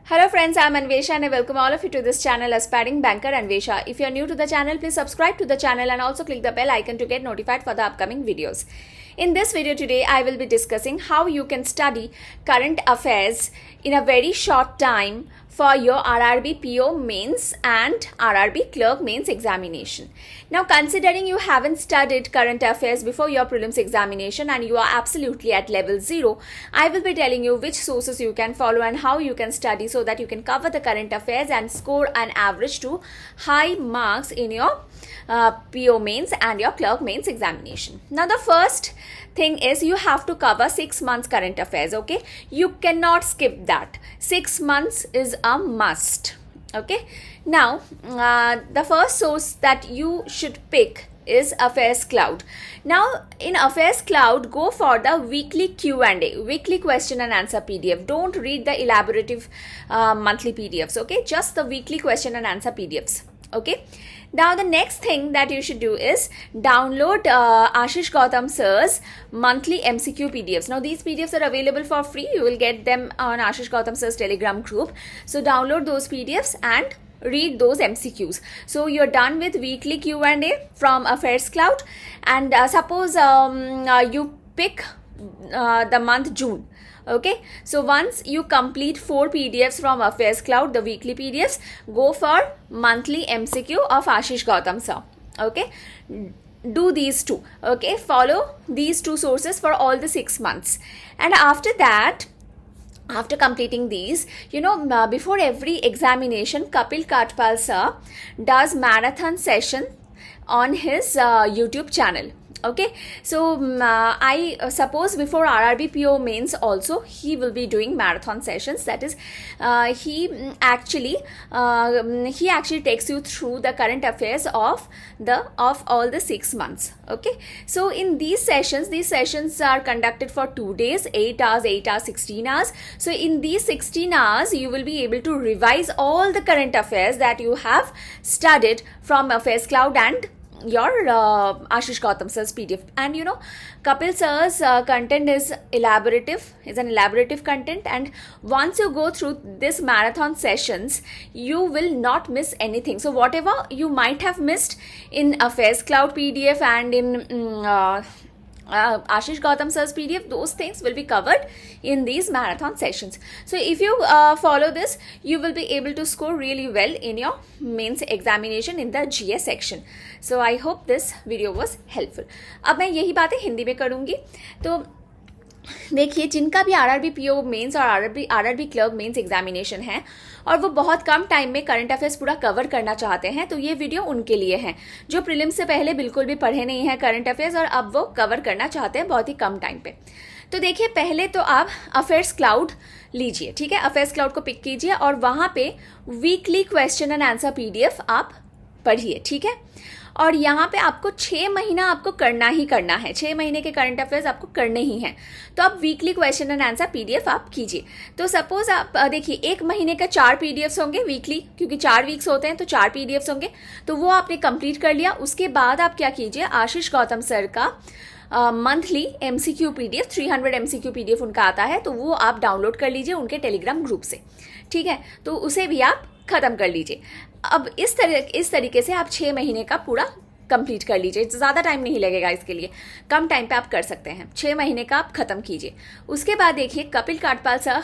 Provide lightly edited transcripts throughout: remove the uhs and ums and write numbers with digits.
Hello friends, I am Anwesha and I welcome all of you to this channel Aspiring Banker Anwesha. If you are new to the channel, please subscribe to the channel and also click the bell icon to get notified for the upcoming videos. In this video today, I will be discussing how you can study current affairs in a very short time for your RRB PO mains and RRB Clerk Mains examination. Now, considering you haven't studied current affairs before your prelims examination and you are absolutely at level 0, I will be telling you which sources you can follow and how you can study so that you can cover the current affairs and score an average to high marks in your PO mains and your Clerk Mains examination. Now, the first thing is you have to cover 6 months current affairs. Okay, you cannot skip that. 6 months is a must. Okay, now the first source that you should pick is AffairsCloud. Now in AffairsCloud, go for the weekly Q&A, weekly question and answer PDF. Don't read the elaborative monthly PDFs. Okay, just the weekly question and answer PDFs. Okay, now the next thing that you should do is download Ashish Gautam sir's monthly MCQ PDFs. Now these PDFs are available for free. You will get them on Ashish Gautam sir's Telegram group. So download those PDFs and read those MCQs. So you're done with weekly Q&A from AffairsCloud, and suppose you pick the month June. Okay, so once you complete 4 PDFs from AffairsCloud, the weekly PDFs, go for monthly MCQ of Ashish Gautam sir. Okay, do these two. Okay, follow these two sources for all the 6 months, and after that, after completing these, before every examination, Kapil Katpal sir does marathon session on his YouTube channel. Okay, so I suppose before RRB PO mains also he will be doing marathon sessions. That is, he actually takes you through the current affairs of all the 6 months. Okay, so in these sessions are conducted for 2 days, 8 hours, 16 hours. So in these 16 hours, you will be able to revise all the current affairs that you have studied from AffairsCloud and your Ashish Gautam sir's PDF. And Kapil sir's content is an elaborative content, and once you go through this marathon sessions, you will not miss anything. So whatever you might have missed in AffairsCloud PDF and in Ashish Gautam sir's PDF, those things will be covered in these marathon sessions. So if you follow this, you will be able to score really well in your mains examination in the GS section. So I hope this video was helpful. अब मैं यही बातें हिंदी में करूँगी. तो देखिए, जिनका भी आरआरबी पीओ मेंस और आरआरबी क्लर्क मेंस एग्जामिनेशन है और वो बहुत कम टाइम में करंट अफेयर्स पूरा कवर करना चाहते हैं, तो ये वीडियो उनके लिए है जो प्रीलिम्स से पहले बिल्कुल भी पढ़े नहीं है करंट अफेयर्स और अब वो कवर करना चाहते हैं बहुत ही कम टाइम पे. तो देखिए, पहले तो आप AffairsCloud लीजिए. ठीक है, AffairsCloud को पिक कीजिए और वहां पे weekly question and answer PDF आप पढ़िए. ठीक है, और यहाँ पे आपको 6 महीना आपको करना ही करना है. 6 महीने के करंट अफेयर्स आपको करने ही हैं. तो आप weekly question and answer PDF आप कीजिए. तो सपोज आप देखिए, 1 महीने का 4 PDFs होंगे वीकली, क्योंकि 4 वीक्स होते हैं तो 4 PDFs होंगे. तो वो आपने कंप्लीट कर लिया. उसके बाद आप क्या कीजिए, आशीष गौतम सर का monthly MCQ PDF 300 MCQ PDF उनका आता है, तो वो आप डाउनलोड कर लीजिए उनके टेलीग्राम ग्रुप से. ठीक है, तो उसे भी आप खत्म कर लीजिए. अब इस तरीके से आप 6 महीने का पूरा कंप्लीट कर लीजिए. ज़्यादा टाइम नहीं लगेगा इसके लिए, कम टाइम पे आप कर सकते हैं. 6 महीने का आप खत्म कीजिए. उसके बाद देखिए, कपिल काटपाल सर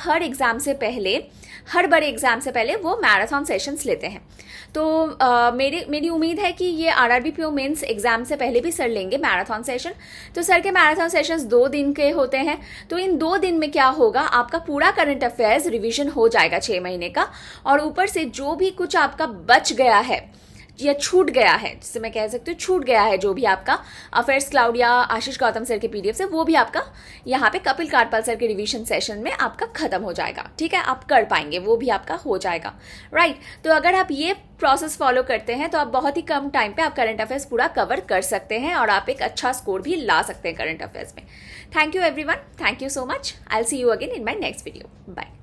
हर बड़े एग्जाम से पहले वो मैराथन सेशंस लेते हैं. तो मेरी उम्मीद है कि ये RRB PO मेंस एग्जाम से पहले भी सर लेंगे मैराथन सेशन. तो सर के मैराथन सेशंस 2 दिन के होते हैं. तो इन 2 दिन में क्या होगा, आपका पूरा करंट अफेयर्स रिवीजन हो जाएगा 6 महीने का, और ऊपर से जो भी कुछ आपका बच गया है या छूट गया है, जिससे मैं कह सकती हूँ छूट गया है, जो भी आपका AffairsCloud या आशीष गौतम सर के PDF से, वो भी आपका यहाँ पे कपिल काटपाल सर के रिवीजन सेशन में आपका खत्म हो जाएगा. ठीक है, आप कर पाएंगे, वो भी आपका हो जाएगा. राइट, तो अगर आप ये प्रोसेस फॉलो करते हैं तो आप बहुत ही कम टाइम पे आप करंट अफेयर्स पूरा कवर कर सकते हैं और आप एक अच्छा स्कोर भी ला सकते हैं करंट अफेयर्स में. Thank you everyone, thank you so much. I will see you again in my next video. Bye.